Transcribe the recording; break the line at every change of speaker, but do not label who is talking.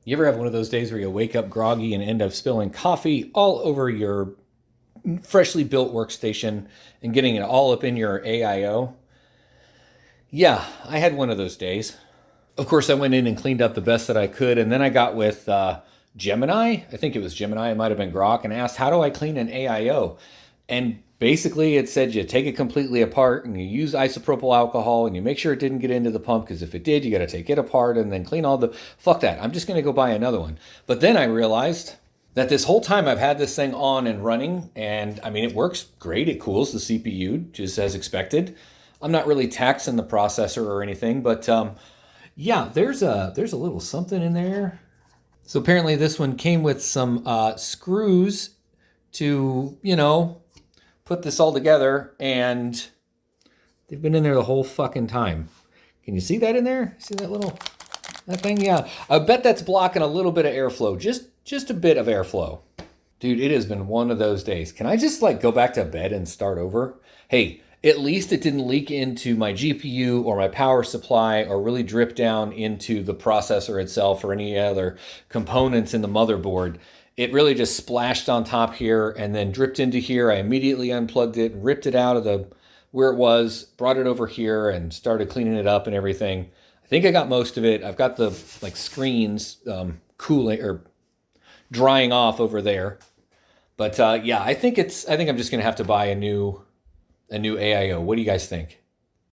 You ever have one of those days where you wake up groggy and end up spilling coffee all over your freshly built workstation and getting it all up in your AIO? Yeah, I had one of those days. Of course, I went in and cleaned up the best that I could, and then I got with Gemini. I think it was Gemini. It might have been Grok, and asked, "How do I clean an AIO?" And basically, it said you take it completely apart and you use isopropyl alcohol and you make sure it didn't get into the pump, because if it did, you got to take it apart and then clean all the. Fuck that. I'm just going to go buy another one. But then I realized that this whole time I've had this thing on and running, and I mean, it works great. It cools the CPU just as expected. I'm not really taxing the processor or anything, but yeah, there's a little something in there. So apparently this one came with some screws to, put this all together, and they've been in there the whole fucking time. Can you see that in there? See that thing? Yeah. I bet that's blocking a little bit of airflow. Just a bit of airflow. Dude, it has been one of those days. Can I just go back to bed and start over? Hey, at least it didn't leak into my GPU or my power supply or really drip down into the processor itself or any other components in the motherboard. It really just splashed on top here and then dripped into here. I immediately unplugged it, ripped it out of where it was, brought it over here and started cleaning it up and everything. I think I got most of it. I've got the screens cooling or drying off over there. But yeah, I think I'm just gonna have to buy a new AIO. What do you guys think?